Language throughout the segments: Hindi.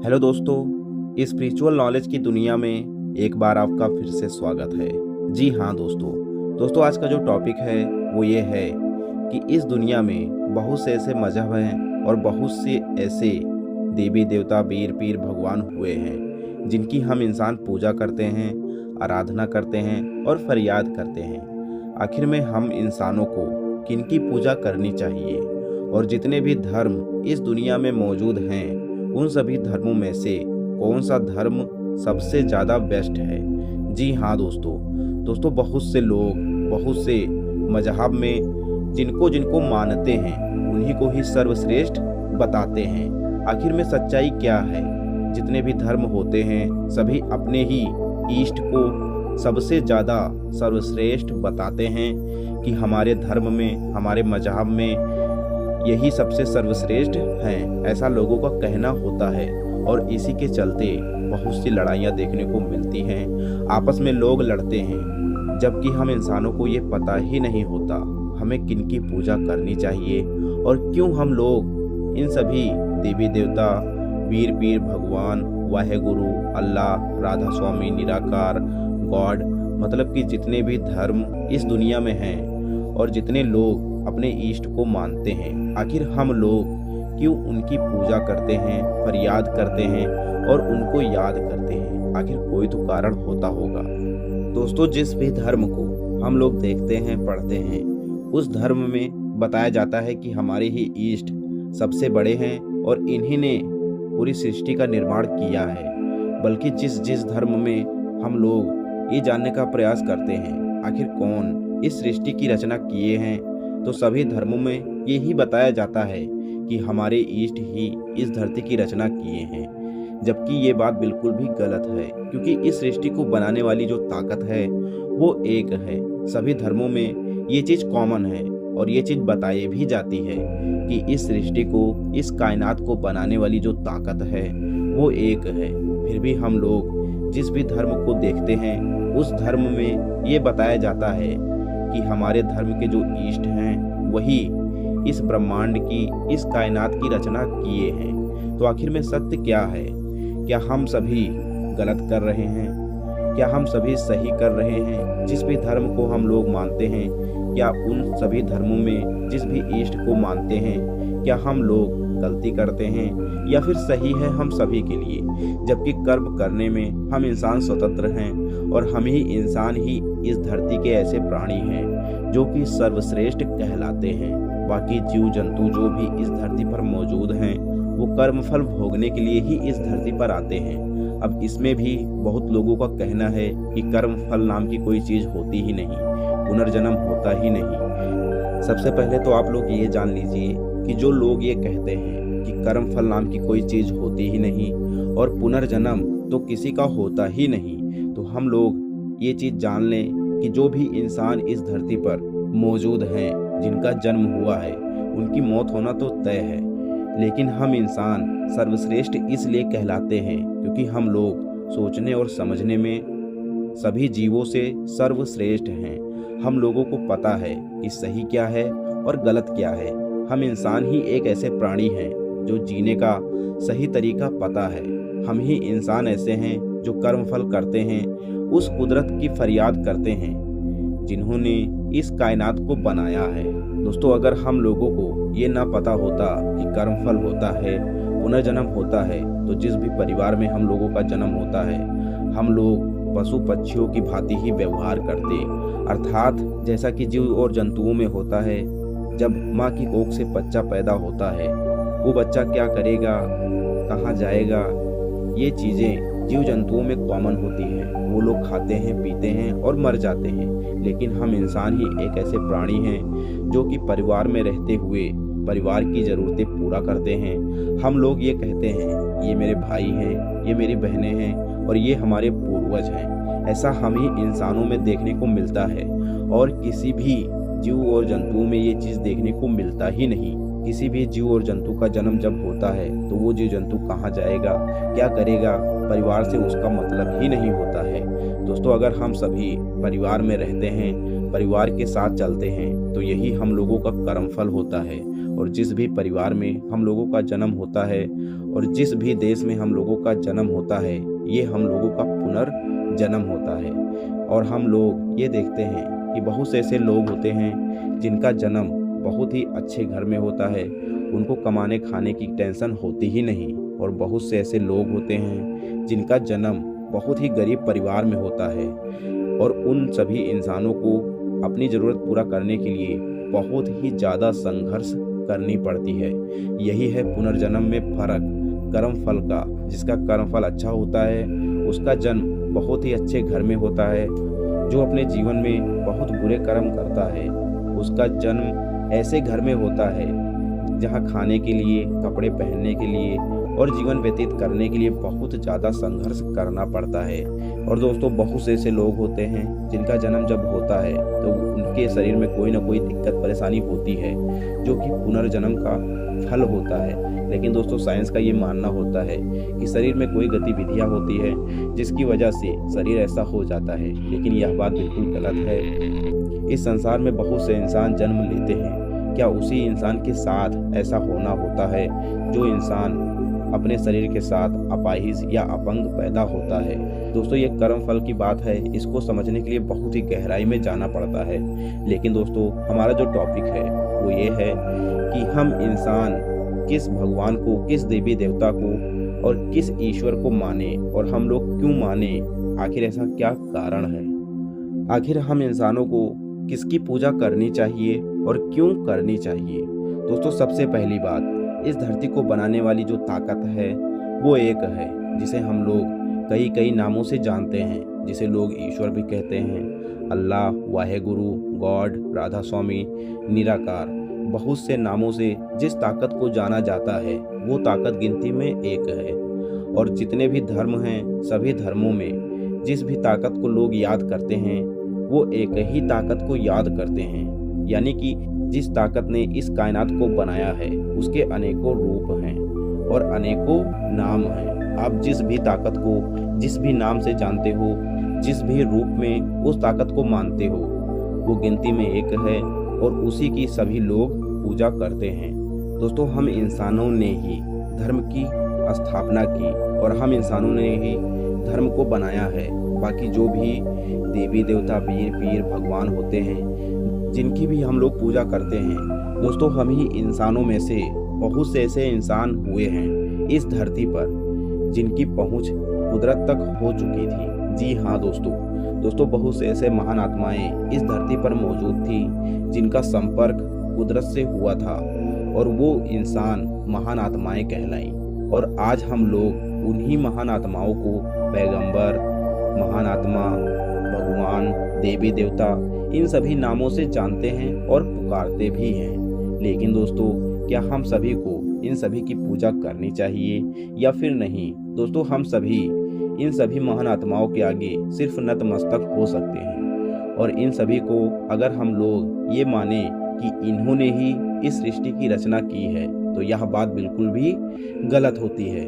हेलो दोस्तों, स्पिरिचुअल नॉलेज की दुनिया में एक बार आपका फिर से स्वागत है। जी हाँ दोस्तों, आज का जो टॉपिक है वो ये है कि इस दुनिया में बहुत से ऐसे मजहब हैं और बहुत से ऐसे देवी देवता वीर पीर भगवान हुए हैं जिनकी हम इंसान पूजा करते हैं, आराधना करते हैं और फरियाद करते हैं। आखिर में हम इंसानों को किनकी पूजा करनी चाहिए और जितने भी धर्म इस दुनिया में मौजूद हैं उन सभी धर्मों में से कौन सा धर्म सबसे ज़्यादा बेस्ट है। जी हाँ दोस्तों बहुत से लोग बहुत से मजहब में जिनको जिनको मानते हैं उन्हीं को ही सर्वश्रेष्ठ बताते हैं। आखिर में सच्चाई क्या है? जितने भी धर्म होते हैं सभी अपने ही ईष्ट को सबसे ज़्यादा सर्वश्रेष्ठ बताते हैं कि हमारे धर्म में, हमारे मजहब में यही सबसे सर्वश्रेष्ठ हैं, ऐसा लोगों का कहना होता है। और इसी के चलते बहुत सी लड़ाइयाँ देखने को मिलती हैं, आपस में लोग लड़ते हैं, जबकि हम इंसानों को ये पता ही नहीं होता हमें किनकी पूजा करनी चाहिए और क्यों हम लोग इन सभी देवी देवता, वीर पीर भगवान, वाहेगुरु, अल्लाह, राधा स्वामी, निराकार, गॉड, मतलब कि जितने भी धर्म इस दुनिया में हैं और जितने लोग अपने ईष्ट को मानते हैं, आखिर हम लोग क्यों उनकी पूजा करते हैं, फरियाद करते हैं और उनको याद करते हैं? आखिर कोई तो कारण होता होगा। दोस्तों, जिस भी धर्म को हम लोग देखते हैं, पढ़ते हैं, उस धर्म में बताया जाता है कि हमारे ही ईष्ट सबसे बड़े हैं और इन्हीं ने पूरी सृष्टि का निर्माण किया है। बल्कि जिस जिस धर्म में हम लोग ये जानने का प्रयास करते हैं आखिर कौन इस सृष्टि की रचना किए हैं, तो सभी धर्मों में यही बताया जाता है कि हमारे ईष्ट ही इस धरती की रचना किए हैं। जबकि ये बात बिल्कुल भी गलत है, क्योंकि इस सृष्टि को बनाने वाली जो ताकत है वो एक है। सभी धर्मों में ये चीज़ कॉमन है और ये चीज़ बताई भी जाती है कि इस सृष्टि को, इस कायनात को बनाने वाली जो ताकत है वो एक है। फिर भी हम लोग जिस भी धर्म को देखते हैं उस धर्म में ये बताया जाता है कि हमारे धर्म के जो ईष्ट हैं वही इस ब्रह्मांड की, इस कायनात की रचना किए हैं। तो आखिर में सत्य क्या है? क्या हम सभी गलत कर रहे हैं? क्या हम सभी सही कर रहे हैं? जिस भी धर्म को हम लोग मानते हैं, क्या उन सभी धर्मों में जिस भी ईष्ट को मानते हैं, क्या हम लोग गलती करते हैं या फिर सही है हम सभी के लिए? जबकि कर्म करने में हम इंसान स्वतंत्र हैं और हम ही इंसान ही इस धरती के ऐसे प्राणी हैं जो कि सर्वश्रेष्ठ कहलाते हैं। बाकी जीव जंतु जो भी इस धरती पर मौजूद हैं वो कर्मफल भोगने के लिए ही इस धरती पर आते हैं। अब इसमें भी बहुत लोगों का कहना है कि कर्मफल नाम की कोई चीज़ होती ही नहीं, पुनर्जन्म होता ही नहीं। सबसे पहले तो आप लोग ये जान लीजिए कि जो लोग ये कहते हैं कि कर्मफल नाम की कोई चीज़ होती ही नहीं और पुनर्जन्म तो किसी का होता ही नहीं, तो हम लोग ये चीज़ जान लें कि जो भी इंसान इस धरती पर मौजूद हैं, जिनका जन्म हुआ है, उनकी मौत होना तो तय है। लेकिन हम इंसान सर्वश्रेष्ठ इसलिए कहलाते हैं क्योंकि हम लोग सोचने और समझने में सभी जीवों से सर्वश्रेष्ठ हैं। हम लोगों को पता है कि सही क्या है और गलत क्या है। हम इंसान ही एक ऐसे प्राणी हैं जो जीने का सही तरीका पता है। हम ही इंसान ऐसे हैं जो कर्मफल करते हैं, उस कुदरत की फरियाद करते हैं जिन्होंने इस कायनात को बनाया है। दोस्तों, अगर हम लोगों को ये ना पता होता कि कर्मफल होता है, पुनर्जन्म होता है, तो जिस भी परिवार में हम लोगों का जन्म होता है हम लोग पशु पक्षियों की भांति ही व्यवहार करते। अर्थात जैसा कि जीव और जंतुओं में होता है, जब माँ की कोख से बच्चा पैदा होता है वो बच्चा क्या करेगा, कहाँ जाएगा, ये चीज़ें जीव जंतुओं में कॉमन होती हैं। वो लोग खाते हैं, पीते हैं और मर जाते हैं। लेकिन हम इंसान ही एक ऐसे प्राणी हैं जो कि परिवार में रहते हुए परिवार की ज़रूरतें पूरा करते हैं। हम लोग ये कहते हैं ये मेरे भाई हैं, ये मेरी बहनें हैं और ये हमारे पूर्वज हैं। ऐसा हम ही इंसानों में देखने को मिलता है और किसी भी जीव और जंतुओं में ये चीज़ देखने को मिलता ही नहीं। किसी भी जीव और जंतु का जन्म जब होता है तो वो जीव जंतु कहाँ जाएगा, क्या करेगा, परिवार से उसका मतलब ही नहीं होता है। दोस्तों, अगर हम सभी परिवार में रहते हैं, परिवार के साथ चलते हैं तो यही हम लोगों का कर्मफल होता है। और जिस भी परिवार में हम लोगों का जन्म होता है और जिस भी देश में हम लोगों का जन्म होता है, ये हम लोगों का पुनर्जन्म होता है। और हम लोग ये देखते हैं कि बहुत से ऐसे लोग होते हैं जिनका जन्म बहुत ही अच्छे घर में होता है, उनको कमाने खाने की टेंशन होती ही नहीं। और बहुत से ऐसे लोग होते हैं जिनका जन्म बहुत ही गरीब परिवार में होता है, और उन सभी इंसानों को अपनी ज़रूरत पूरा करने के लिए बहुत ही ज़्यादा संघर्ष करनी पड़ती है। यही है पुनर्जन्म में फ़र्क कर्म फल का। जिसका कर्म फल अच्छा होता है उसका जन्म बहुत ही अच्छे घर में होता है। जो अपने जीवन में बहुत बुरे कर्म करता है उसका जन्म ऐसे घर में होता है जहाँ खाने के लिए, कपड़े पहनने के लिए और जीवन व्यतीत करने के लिए बहुत ज़्यादा संघर्ष करना पड़ता है। और दोस्तों, बहुत से ऐसे लोग होते हैं जिनका जन्म जब होता है तो उनके शरीर में कोई ना कोई दिक्कत परेशानी होती है, जो कि पुनर्जन्म का फल होता है। लेकिन दोस्तों, साइंस का ये मानना होता है कि शरीर में कोई गतिविधियाँ होती है जिसकी वजह से शरीर ऐसा हो जाता है, लेकिन यह बात बिल्कुल गलत है। इस संसार में बहुत से इंसान जन्म लेते हैं, क्या उसी इंसान के साथ ऐसा होना होता है जो इंसान अपने शरीर के साथ अपाहिज या अपंग पैदा होता है? दोस्तों, ये कर्म फल की बात है, इसको समझने के लिए बहुत ही गहराई में जाना पड़ता है। लेकिन दोस्तों, हमारा जो टॉपिक है वो ये है कि हम इंसान किस भगवान को, किस देवी देवता को और किस ईश्वर को माने, और हम लोग क्यों माने, आखिर ऐसा क्या कारण है? आखिर हम इंसानों को किसकी पूजा करनी चाहिए और क्यों करनी चाहिए? दोस्तों, सबसे पहली बात, इस धरती को बनाने वाली जो ताकत है वो एक है, जिसे हम लोग कई कई नामों से जानते हैं, जिसे लोग ईश्वर भी कहते हैं, अल्लाह, वाहेगुरु, गॉड, राधा स्वामी, निराकार। बहुत से नामों से जिस ताकत को जाना जाता है वो ताकत गिनती में एक है। और जितने भी धर्म हैं, सभी धर्मों में जिस भी ताकत को लोग याद करते हैं वो एक ही ताकत को याद करते हैं, यानी कि जिस ताकत ने इस कायनात को बनाया है उसके अनेकों रूप हैं और अनेकों नाम हैं। आप जिस भी ताकत को जिस भी नाम से जानते हो, जिस भी रूप में उस ताकत को मानते हो, वो गिनती में एक है और उसी की सभी लोग पूजा करते हैं। दोस्तों, हम इंसानों ने ही धर्म की स्थापना की और हम इंसानों ने ही धर्म को बनाया है। बाकी जो भी देवी देवता, वीर पीर, भगवान होते हैं जिनकी भी हम लोग पूजा करते हैं, दोस्तों, हम ही इंसानों में से बहुत से ऐसे इंसान हुए हैं इस धरती पर जिनकी पहुंच कुदरत तक हो चुकी थी। जी हाँ दोस्तों, बहुत से ऐसे महान आत्माएं इस धरती पर मौजूद थी जिनका संपर्क कुदरत से हुआ था और वो इंसान महान आत्माएं कहलाईं। और आज हम लोग उन्हीं महान आत्माओं को पैगंबर, महान आत्मा, भगवान, देवी देवता, इन सभी नामों से जानते हैं और पुकारते भी हैं। लेकिन दोस्तों, क्या हम सभी को इन सभी की पूजा करनी चाहिए या फिर नहीं? दोस्तों, हम सभी इन सभी महान आत्माओं के आगे सिर्फ नतमस्तक हो सकते हैं। और इन सभी को अगर हम लोग ये माने कि इन्होंने ही इस सृष्टि की रचना की है, तो यह बात बिल्कुल भी गलत होती है।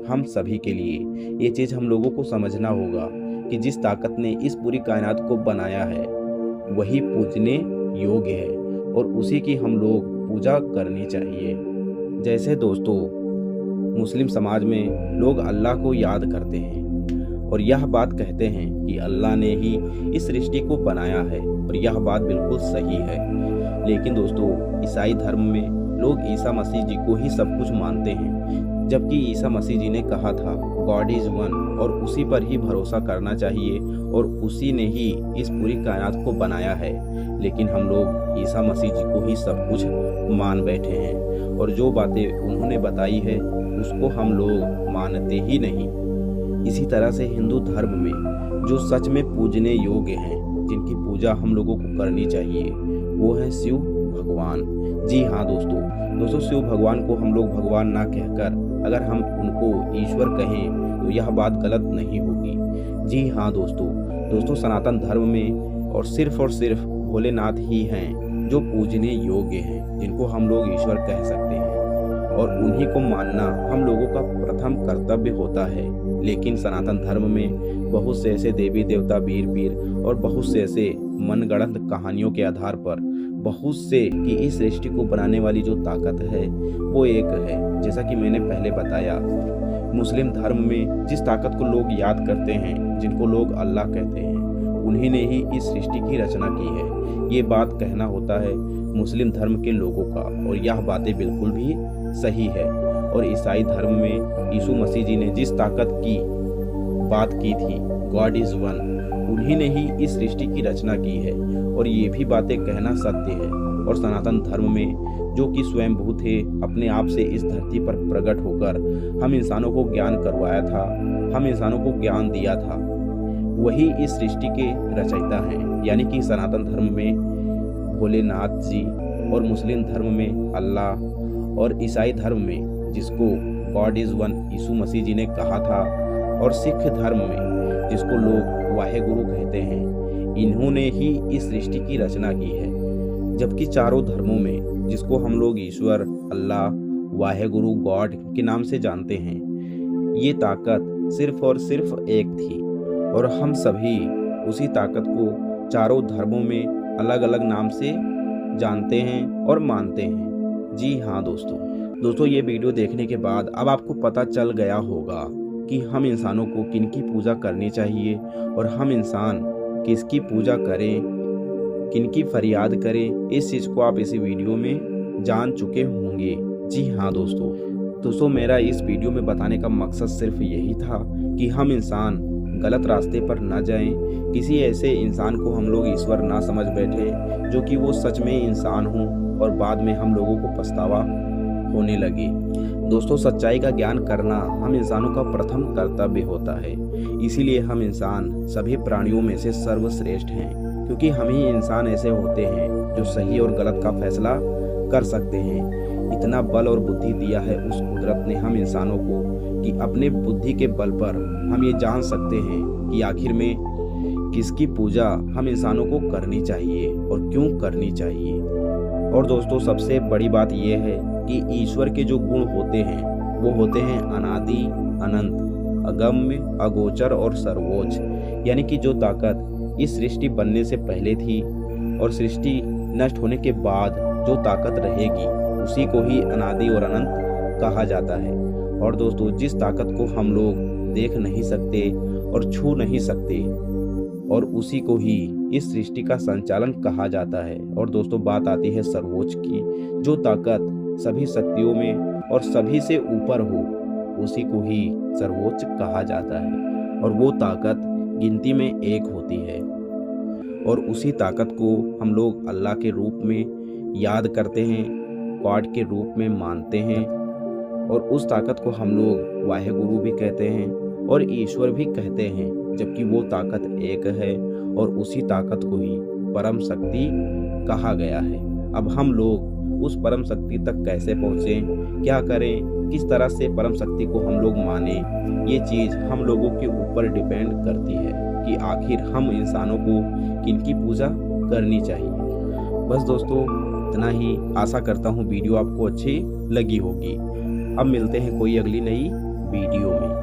हम सभी के लिए ये चीज़ हम लोगों को समझना होगा कि जिस ताकत ने इस पूरी कायनात को बनाया है वही पूजने योग्य है और उसी की हम लोग पूजा करनी चाहिए। जैसे दोस्तों, मुस्लिम समाज में लोग अल्लाह को याद करते हैं और यह बात कहते हैं कि अल्लाह ने ही इस सृष्टि को बनाया है, और यह बात बिल्कुल सही है। लेकिन दोस्तों, ईसाई धर्म में लोग ईसा मसीह जी को ही सब कुछ मानते हैं, जबकि ईसा मसीह जी ने कहा था गॉड इज़ वन और उसी पर ही भरोसा करना चाहिए और उसी ने ही इस पूरी कायनात को बनाया है। लेकिन हम लोग ईसा मसीह जी को ही सब कुछ मान बैठे हैं और जो बातें उन्होंने बताई है उसको हम लोग मानते ही नहीं। इसी तरह से हिंदू धर्म में जो सच में पूजने योग्य हैं, जिनकी पूजा हम लोगों को करनी चाहिए, वो है शिव भगवान। जी हाँ दोस्तों, शिव भगवान को हम लोग भगवान ना कहकर अगर हम उनको ईश्वर कहें तो यह बात गलत नहीं होगी। जी हाँ दोस्तों, सनातन धर्म में और सिर्फ भोलेनाथ ही हैं जो पूजने योग्य हैं, जिनको हम लोग ईश्वर कह सकते हैं और उन्हीं को मानना हम लोगों का प्रथम कर्तव्य होता है। लेकिन सनातन धर्म में बहुत से ऐसे देवी देवता, वीर पीर और बहुत से ऐसे मनगढ़ंत कहानियों के आधार पर बहुत से कि इस सृष्टि को बनाने वाली जो ताकत है वो एक है। जैसा कि मैंने पहले बताया, मुस्लिम धर्म में जिस ताकत को लोग याद करते हैं, जिनको लोग अल्लाह कहते हैं, उन्हीं ने ही इस सृष्टि की रचना की है। ये बात कहना होता है मुस्लिम धर्म के लोगों का, और यह बातें बिल्कुल भी सही है। और ईसाई धर्म में यीशु मसीह जी ने जिस ताकत की बात की थी, गॉड इज वन, उन्हीं ने ही इस सृष्टि की रचना की है। और ये भी बातें कहना सत्य है। और सनातन धर्म में जो कि स्वयंभू थे, अपने आप से इस धरती पर प्रकट होकर हम इंसानों को ज्ञान करवाया था, हम इंसानों को ज्ञान दिया था, वही इस सृष्टि के रचयिता हैं। यानी कि सनातन धर्म में भोलेनाथ जी, और मुस्लिम धर्म में अल्लाह, और ईसाई धर्म में जिसको गॉड इज वन यीशु मसीह जी ने कहा था, और सिख धर्म में जिसको लोग वाहेगुरु कहते हैं, इन्होंने ही इस सृष्टि की रचना की है। जबकि चारों धर्मों में जिसको हम लोग ईश्वर, अल्लाह, वाहेगुरु, गॉड के नाम से जानते हैं, ये ताकत सिर्फ और सिर्फ एक थी। और हम सभी उसी ताकत को चारों धर्मों में अलग अलग नाम से जानते हैं और मानते हैं। जी हाँ दोस्तों, ये वीडियो देखने के बाद अब आपको पता चल गया होगा कि हम इंसानों को किनकी पूजा करनी चाहिए, और हम इंसान किसकी पूजा करें, किनकी फरियाद करें। इस चीज़ को आप इसी वीडियो में जान चुके होंगे। जी हाँ दोस्तों, मेरा इस वीडियो में बताने का मकसद सिर्फ यही था कि हम इंसान गलत रास्ते पर न जाएं, किसी ऐसे इंसान को हम लोग ईश्वर ना समझ बैठे जो कि वो सच में इंसान हो और बाद में हम लोगों को पछतावा होने लगे। दोस्तों, सच्चाई का ज्ञान करना हम इंसानों का प्रथम कर्तव्य होता है। इसीलिए हम इंसान सभी प्राणियों में से सर्वश्रेष्ठ हैं, क्योंकि हम ही इंसान ऐसे होते हैं जो सही और गलत का फैसला कर सकते हैं। इतना बल और बुद्धि दिया है उस कुदरत ने हम इंसानों को कि अपने बुद्धि के बल पर हम ये जान सकते हैं कि आखिर में किसकी पूजा हम इंसानों को करनी चाहिए और क्यों करनी चाहिए। और दोस्तों, सबसे बड़ी बात यह है कि ईश्वर के जो गुण होते हैं वो होते हैं अनादि, अनंत, अगम्य, अगोचर और सर्वोच्च। यानी कि जो ताकत इस सृष्टि बनने से पहले थी और सृष्टि नष्ट होने के बाद जो ताकत रहेगी, उसी को ही अनादि और अनंत कहा जाता है। और दोस्तों, जिस ताकत को हम लोग देख नहीं सकते और छू नहीं सकते, और उसी को ही इस सृष्टि का संचालन कहा जाता है। और दोस्तों, बात आती है सर्वोच्च की, जो ताकत सभी शक्तियों में और सभी से ऊपर हो, उसी को ही सर्वोच्च कहा जाता है। और वो ताकत गिनती में एक होती है, और उसी ताकत को हम लोग अल्लाह के रूप में याद करते हैं, गॉड के रूप में मानते हैं, और उस ताकत को हम लोग वाहेगुरु भी कहते हैं और ईश्वर भी कहते हैं। जबकि वो ताकत एक है, और उसी ताकत को ही परम शक्ति कहा गया है। अब हम लोग उस परम शक्ति तक कैसे पहुँचें, क्या करें, किस तरह से परम शक्ति को हम लोग माने, ये चीज़ हम लोगों के ऊपर डिपेंड करती है कि आखिर हम इंसानों को किनकी पूजा करनी चाहिए। बस दोस्तों, इतना ही। आशा करता हूँ वीडियो आपको अच्छी लगी होगी। अब मिलते हैं कोई अगली नई वीडियो में।